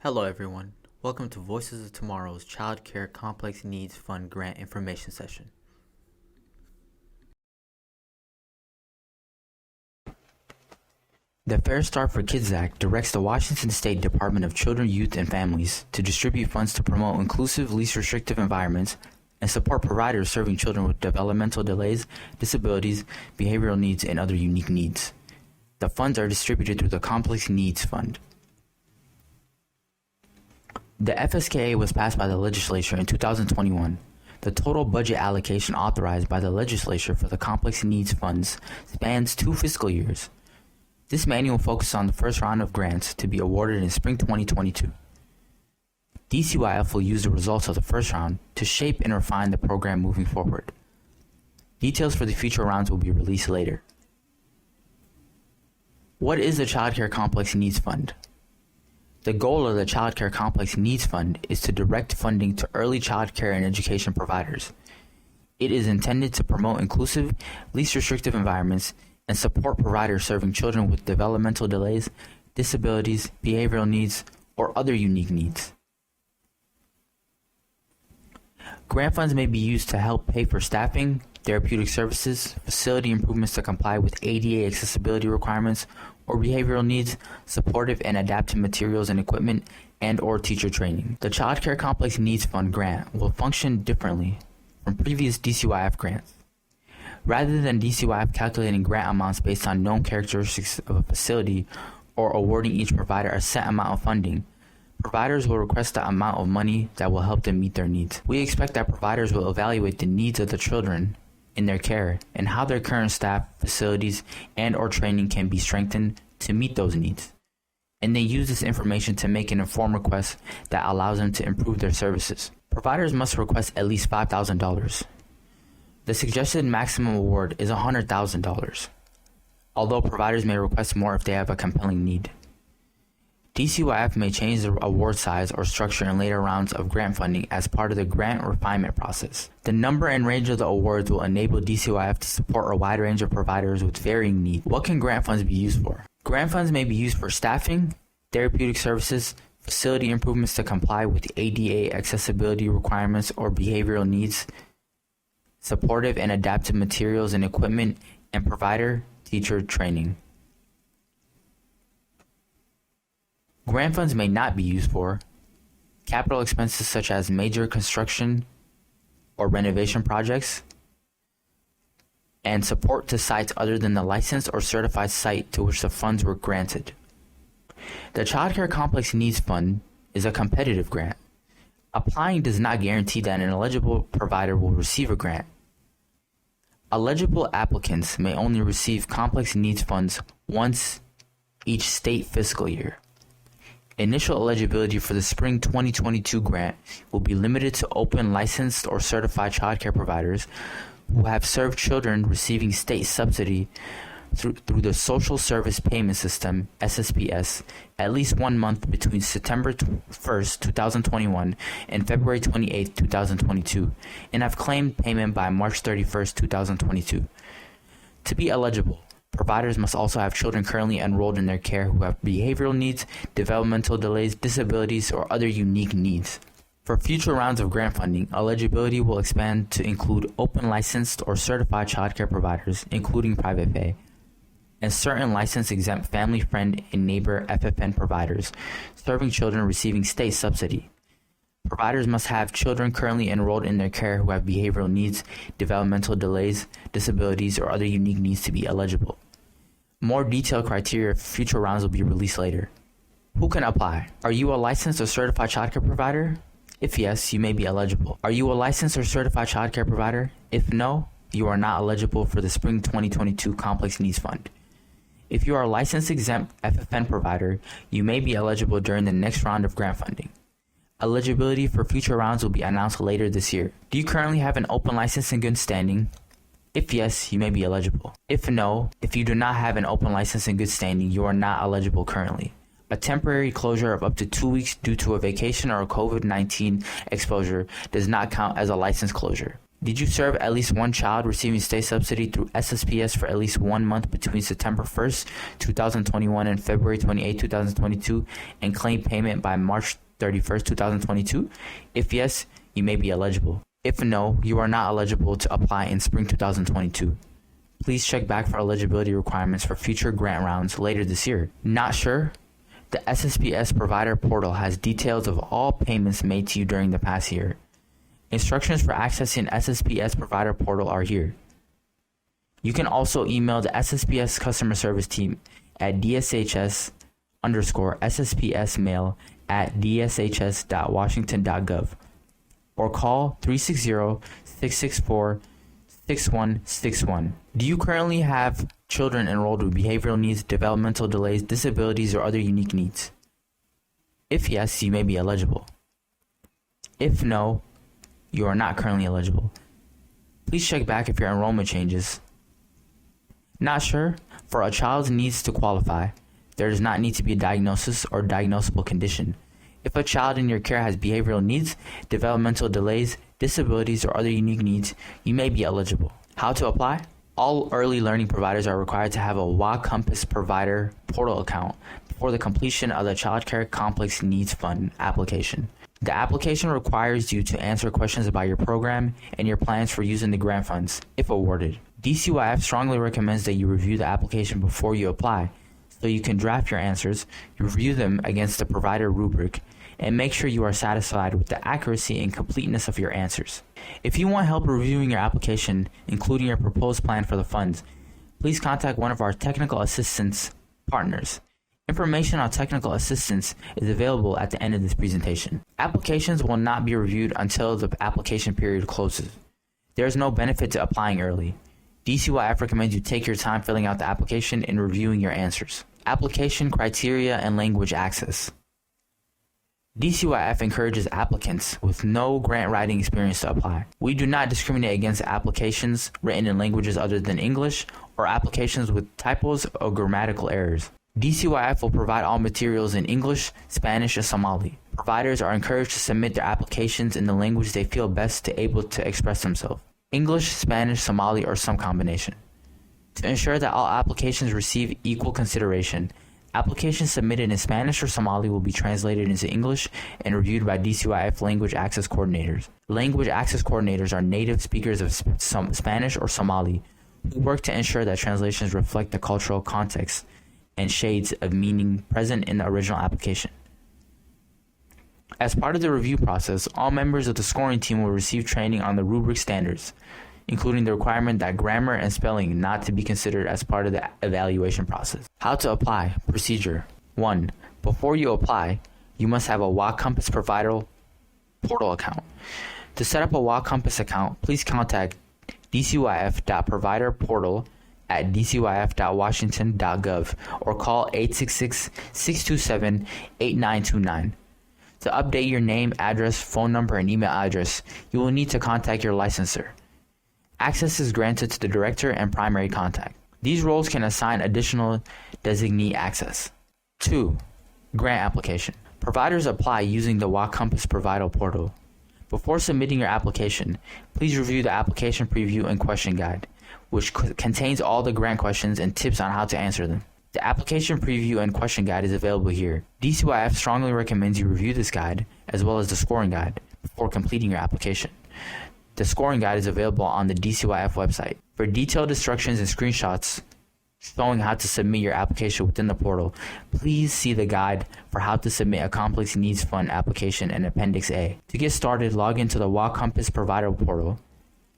Hello everyone, welcome to Voices of Tomorrow's Child Care Complex Needs Fund Grant Information Session. The Fair Start for Kids Act directs the Washington State Department of Children, Youth, and Families to distribute funds to promote inclusive, least restrictive environments and support providers serving children with developmental delays, disabilities, behavioral needs, and other unique needs. The funds are distributed through the Complex Needs Fund. The FSKA was passed by the legislature in 2021. The total budget allocation authorized by the legislature for the Complex Needs Funds spans 2 fiscal years. This manual focuses on the first round of grants to be awarded in spring 2022. DCYF will use the results of the first round to shape and refine the program moving forward. Details for the future rounds will be released later. What is the Child Care Complex Needs Fund? The goal of the Child Care Complex Needs Fund is to direct funding to early child care and education providers. It is intended to promote inclusive, least restrictive environments and support providers serving children with developmental delays, disabilities, behavioral needs, or other unique needs. Grant funds may be used to help pay for staffing, therapeutic services, facility improvements to comply with ADA accessibility requirements, or behavioral needs, supportive and adaptive materials and equipment, and/or teacher training. The Child Care Complex Needs Fund grant will function differently from previous DCYF grants. Rather than DCYF calculating grant amounts based on known characteristics of a facility or awarding each provider a set amount of funding, providers will request the amount of money that will help them meet their needs. We expect that providers will evaluate the needs of the children in their care and how their current staff, facilities, and/or training can be strengthened to meet those needs. And they use this information to make an informed request that allows them to improve their services. Providers must request at least $5,000. The suggested maximum award is $100,000, although providers may request more if they have a compelling need. DCYF may change the award size or structure in later rounds of grant funding as part of the grant refinement process. The number and range of the awards will enable DCYF to support a wide range of providers with varying needs. What can grant funds be used for? Grant funds may be used for staffing, therapeutic services, facility improvements to comply with ADA accessibility requirements or behavioral needs, supportive and adaptive materials and equipment, and provider-teacher training. Grant funds may not be used for capital expenses such as major construction or renovation projects, and support to sites other than the licensed or certified site to which the funds were granted. The Child Care Complex Needs Fund is a competitive grant. Applying does not guarantee that an eligible provider will receive a grant. Eligible applicants may only receive complex needs funds once each state fiscal year. Initial eligibility for the spring 2022 grant will be limited to open licensed or certified child care providers who have served children receiving state subsidy through the Social Service Payment System, Ssps, at least 1 month between September 1st, 2021 and February 28th, 2022, and have claimed payment by March 31st, 2022. To be eligible, providers must also have children currently enrolled in their care who have behavioral needs, developmental delays, disabilities, or other unique needs. For future rounds of grant funding, eligibility will expand to include open licensed or certified child care providers, including private pay, and certain license exempt family friend and neighbor FFN providers serving children receiving state subsidy. Providers must have children currently enrolled in their care who have behavioral needs, developmental delays, disabilities, or other unique needs to be eligible. More detailed criteria for future rounds will be released later. Who can apply? Are you a licensed or certified childcare provider? If yes, you may be eligible. Are you a licensed or certified childcare provider? If no, you are not eligible for the Spring 2022 Complex Needs Fund. If you are a licensed exempt FFN provider, you may be eligible during the next round of grant funding. Eligibility for future rounds will be announced later this year. Do you currently have an open license in good standing? If yes, you may be eligible. If no, if you do not have an open license in good standing, you are not eligible currently. A temporary closure of up to 2 weeks due to a vacation or a COVID-19 exposure does not count as a license closure. Did you serve at least one child receiving state subsidy through Ssps for at least 1 month between September 1st, 2021 and February 28, 2022 and claim payment by March 31st, 2022? If yes, you may be eligible. If no, you are not eligible to apply in spring 2022. Please check back for eligibility requirements for future grant rounds later this year. Not sure? The Ssps provider portal has details of all payments made to you during the past year. Instructions for accessing Ssps provider portal are here. You can also email the Ssps customer service team at dshs_spsmail@dshs.washington.gov or call 360-664-6161. Do you currently have children enrolled with behavioral needs, developmental delays, disabilities, or other unique needs? If yes, you may be eligible. If no, you are not currently eligible. Please check back if your enrollment changes. Not sure? For a child's needs to qualify, there does not need to be a diagnosis or diagnosable condition. If a child in your care has behavioral needs, developmental delays, disabilities, or other unique needs, you may be eligible. How to apply? All early learning providers are required to have a WA Compass provider portal account before the completion of the Child Care Complex Needs Fund application. The application requires you to answer questions about your program and your plans for using the grant funds, if awarded. DCYF strongly recommends that you review the application before you apply, so you can draft your answers, review them against the provider rubric, and make sure you are satisfied with the accuracy and completeness of your answers. If you want help reviewing your application, including your proposed plan for the funds, please contact one of our technical assistance partners. Information on technical assistance is available at the end of this presentation. Applications will not be reviewed until the application period closes. There is no benefit to applying early. DCYF recommends you take your time filling out the application and reviewing your answers. Application criteria and language access. DCYF encourages applicants with no grant writing experience to apply. We do not discriminate against applications written in languages other than English or applications with typos or grammatical errors. DCYF will provide all materials in English, Spanish, and Somali. Providers are encouraged to submit their applications in the language they feel best to able to express themselves. English, Spanish, Somali, or some combination. To ensure that all applications receive equal consideration, applications submitted in Spanish or Somali will be translated into English and reviewed by DCYF language access coordinators. Language access coordinators are native speakers of Spanish or Somali who work to ensure that translations reflect the cultural context and shades of meaning present in the original application. As part of the review process, all members of the scoring team will receive training on the rubric standards, including the requirement that grammar and spelling not to be considered as part of the evaluation process. How to apply. Procedure. 1. Before you apply, you must have a WA Compass provider portal account. To set up a WA Compass account, please contact dcyf.providerportal@dcyf.washington.gov or call 866-627-8929. To update your name, address, phone number, and email address, you will need to contact your licensor. Access is granted to the director and primary contact. These roles can assign additional designee access. 2. Grant application. Providers apply using the WA Compass Provider portal. Before submitting your application, please review the application preview and question guide, which contains all the grant questions and tips on how to answer them. The application preview and question guide is available here. DCYF strongly recommends you review this guide, as well as the scoring guide, before completing your application. The scoring guide is available on the DCYF website. For detailed instructions and screenshots showing how to submit your application within the portal, please see the guide for how to submit a complex needs fund application in Appendix A. To get started, log into the WA Compass Provider portal,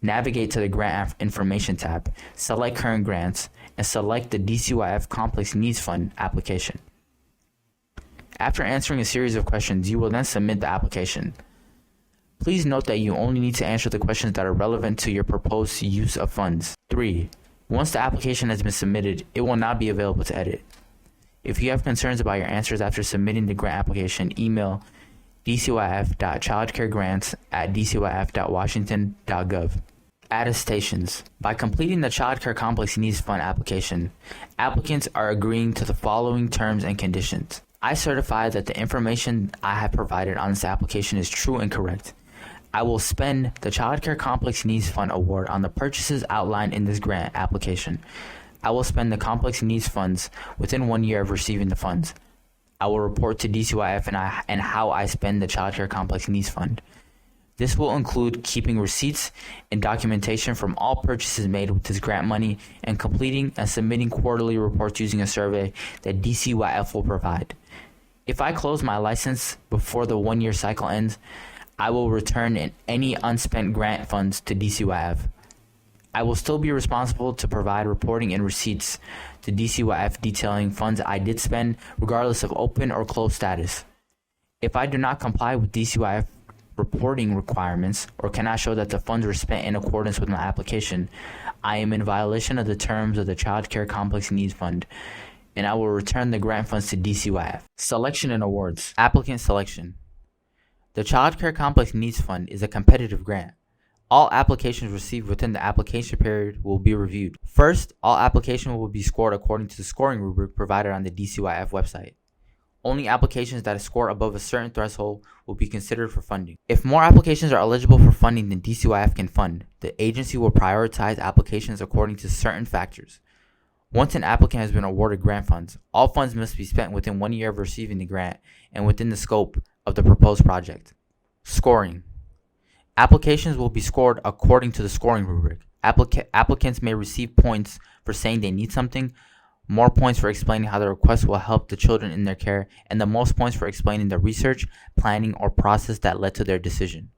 navigate to the Grant Information tab, select Current Grants, and select the DCYF Complex Needs Fund application. After answering a series of questions, you will then submit the application. Please note that you only need to answer the questions that are relevant to your proposed use of funds. 3. Once the application has been submitted, it will not be available to edit. If you have concerns about your answers after submitting the grant application, email dcyf.childcaregrants@dcyf.washington.gov. Attestations. By completing the Child Care Complex Needs Fund application, applicants are agreeing to the following terms and conditions. I certify that the information I have provided on this application is true and correct. I will spend the Child Care Complex Needs Fund award on the purchases outlined in this grant application. I will spend the complex needs funds within 1 year of receiving the funds. I will report to DCYF and how I spend the Child Care Complex Needs Fund. This will include keeping receipts and documentation from all purchases made with this grant money and completing and submitting quarterly reports using a survey that DCYF will provide. If I close my license before the 1 year cycle ends, I will return any unspent grant funds to DCYF. I will still be responsible to provide reporting and receipts to DCYF detailing funds I did spend regardless of open or closed status. If I do not comply with DCYF reporting requirements or cannot show that the funds were spent in accordance with my application, I am in violation of the terms of the Child Care Complex Needs Fund, and I will return the grant funds to DCYF. Selection and awards. Applicant selection. The Child Care Complex Needs Fund is a competitive grant. All applications received within the application period will be reviewed. First, all applications will be scored according to the scoring rubric provided on the DCYF website. Only applications that score above a certain threshold will be considered for funding. If more applications are eligible for funding than DCYF can fund, the agency will prioritize applications according to certain factors. Once an applicant has been awarded grant funds, all funds must be spent within 1 year of receiving the grant and within the scope of the proposed project. Scoring. Applications will be scored according to the scoring rubric. Applicants may receive points for saying they need something, more points for explaining how the request will help the children in their care, and the most points for explaining the research, planning, or process that led to their decision.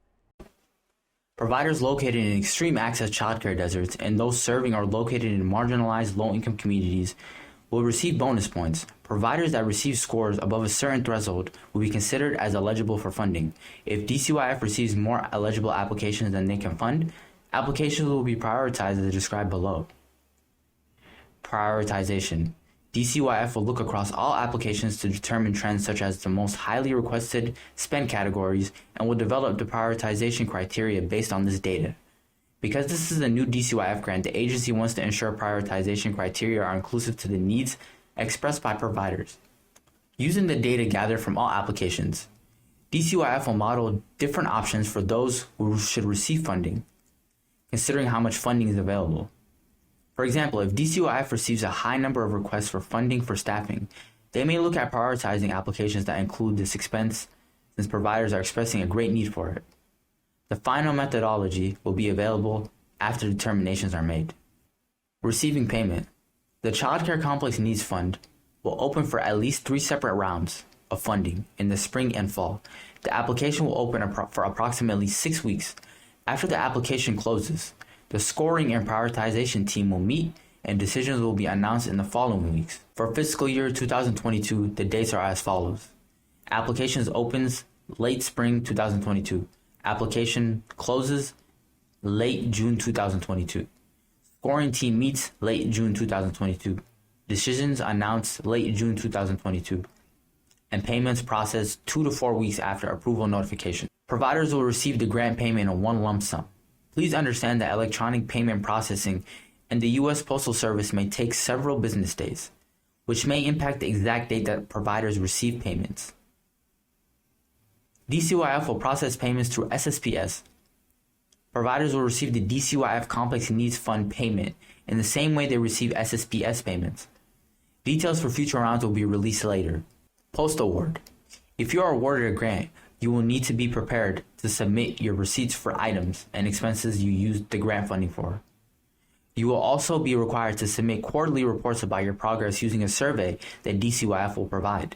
Providers located in extreme access childcare deserts and those serving or located in marginalized low-income communities will receive bonus points. Providers that receive scores above a certain threshold will be considered as eligible for funding. If DCYF receives more eligible applications than they can fund, applications will be prioritized as described below. Prioritization. DCYF will look across all applications to determine trends such as the most highly requested spend categories and will develop the prioritization criteria based on this data. Because this is a new DCYF grant, the agency wants to ensure prioritization criteria are inclusive to the needs expressed by providers. Using the data gathered from all applications, DCYF will model different options for those who should receive funding, considering how much funding is available. For example, if DCYF receives a high number of requests for funding for staffing, they may look at prioritizing applications that include this expense since providers are expressing a great need for it. The final methodology will be available after determinations are made. Receiving payment. The Child Care Complex Needs Fund will open for at least 3 separate rounds of funding in the spring and fall. The application will open for approximately 6 weeks. After the application closes, the scoring and prioritization team will meet and decisions will be announced in the following weeks. For fiscal year 2022, the dates are as follows. Applications opens late spring 2022. Application closes late June 2022. Scoring team meets late June 2022. Decisions announced late June 2022. And payments processed 2 to 4 weeks after approval notification. Providers will receive the grant payment in one lump sum. Please understand that electronic payment processing and the U.S. Postal Service may take several business days, which may impact the exact date that providers receive payments. DCYF will process payments through Ssps. Providers will receive the DCYF Complex Needs Fund payment in the same way they receive Ssps payments. Details for future rounds will be released later. Post-award. If you are awarded a grant, you will need to be prepared to submit your receipts for items and expenses you used the grant funding for. You will also be required to submit quarterly reports about your progress using a survey that DCYF will provide.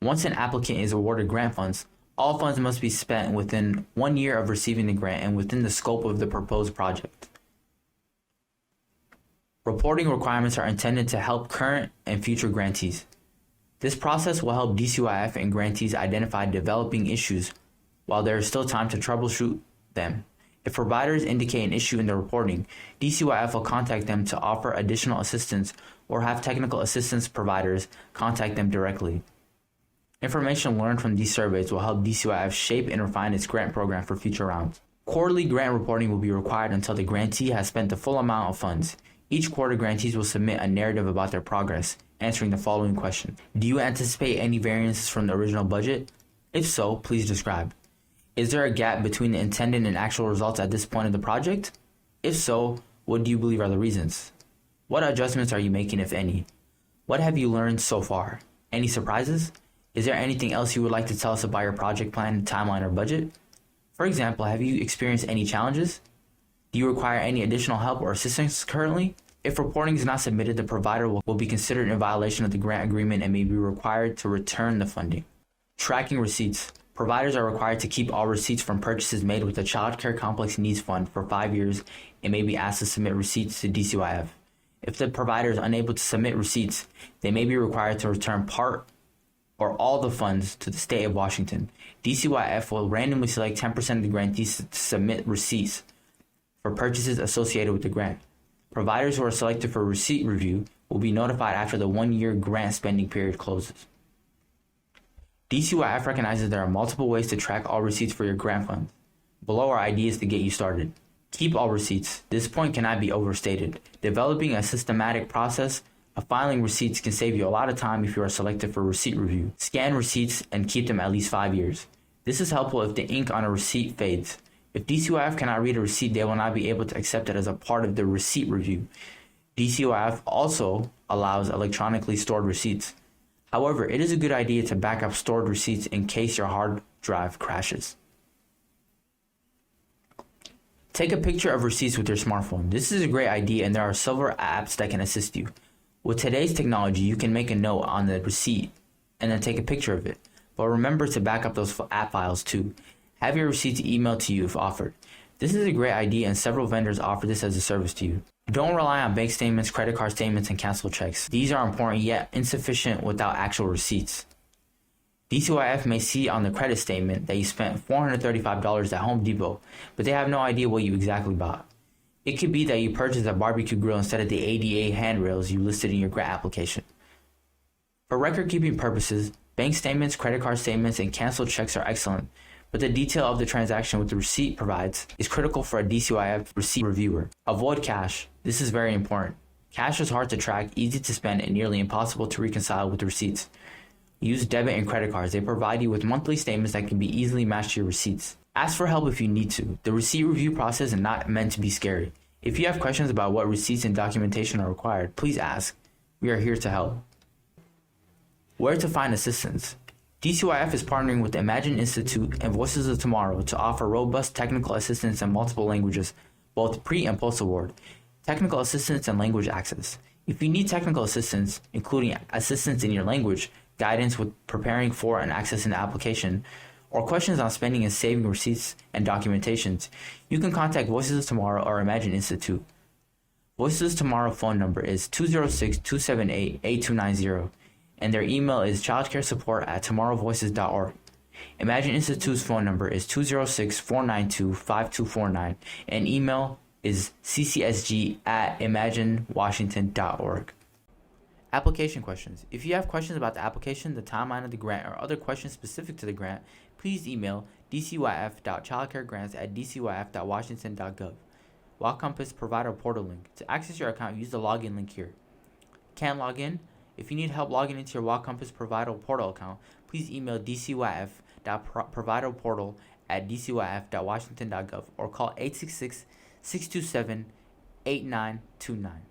Once an applicant is awarded grant funds, all funds must be spent within 1 year of receiving the grant and within the scope of the proposed project. Reporting requirements are intended to help current and future grantees. This process will help DCYF and grantees identify developing issues while there is still time to troubleshoot them. If providers indicate an issue in the reporting, DCYF will contact them to offer additional assistance or have technical assistance providers contact them directly. Information learned from these surveys will help DCYF shape and refine its grant program for future rounds. Quarterly grant reporting will be required until the grantee has spent the full amount of funds. Each quarter, grantees will submit a narrative about their progress, answering the following question. Do you anticipate any variances from the original budget? If so, please describe. Is there a gap between the intended and actual results at this point of the project? If so, what do you believe are the reasons? What adjustments are you making, if any? What have you learned so far? Any surprises? Is there anything else you would like to tell us about your project plan, timeline, or budget? For example, have you experienced any challenges? Do you require any additional help or assistance currently? If reporting is not submitted, the provider will be considered in violation of the grant agreement and may be required to return the funding. Tracking receipts. Providers are required to keep all receipts from purchases made with the Child Care Complex Needs Fund for 5 years and may be asked to submit receipts to DCYF. If the provider is unable to submit receipts, they may be required to return part or all the funds to the state of Washington. DCYF will randomly select 10% of the grantees to submit receipts for purchases associated with the grant. Providers who are selected for receipt review will be notified after the 1-year grant spending period closes. DCYF recognizes there are multiple ways to track all receipts for your grant funds. Below are ideas to get you started. Keep all receipts. This point cannot be overstated. Developing a systematic process of filing receipts can save you a lot of time if you are selected for receipt review. Scan receipts and keep them at least 5 years. This is helpful if the ink on a receipt fades. If DCYF cannot read a receipt, they will not be able to accept it as a part of the receipt review. DCYF also allows electronically stored receipts. However, it is a good idea to back up stored receipts in case your hard drive crashes. Take a picture of receipts with your smartphone. This is a great idea and there are several apps that can assist you. With today's technology, you can make a note on the receipt and then take a picture of it. But remember to back up those app files too. Have your receipts emailed to you if offered. This is a great idea and several vendors offer this as a service to you. Don't rely on bank statements, credit card statements, and canceled checks. These are important yet insufficient without actual receipts. DCYF may see on the credit statement that you spent $435 at Home Depot, but they have no idea what you exactly bought. It could be that you purchased a barbecue grill instead of the ADA handrails you listed in your grant application. For record-keeping purposes, bank statements, credit card statements, and canceled checks are excellent, but the detail of the transaction with the receipt provides is critical for a DCYF receipt reviewer. Avoid cash. This is very important. Cash is hard to track, easy to spend, and nearly impossible to reconcile with receipts. Use debit and credit cards. They provide you with monthly statements that can be easily matched to your receipts. Ask for help if you need to. The receipt review process is not meant to be scary. If you have questions about what receipts and documentation are required, please ask. We are here to help. Where to find assistance? DCYF is partnering with the Imagine Institute and Voices of Tomorrow to offer robust technical assistance in multiple languages, both pre- and post-award, technical assistance and language access. If you need technical assistance, including assistance in your language, guidance with preparing for and accessing the application, or questions on spending and saving receipts and documentations, you can contact Voices of Tomorrow or Imagine Institute. Voices of Tomorrow phone number is 206-278-8290, and their email is childcaresupport@tomorrowvoices.org. Imagine Institute's phone number is 206-492-5249, and email is ccsg@imaginewashington.org. Application questions. If you have questions about the application, the timeline of the grant, or other questions specific to the grant, please email dcyf.childcaregrants@dcyf.washington.gov. WaCompass Provider Portal link. To access your account, use the login link here. Can't log in? If you need help logging into your WaCompass Provider Portal account, please email dcyf.providerportal@dcyf.washington.gov or call 866-627-8929.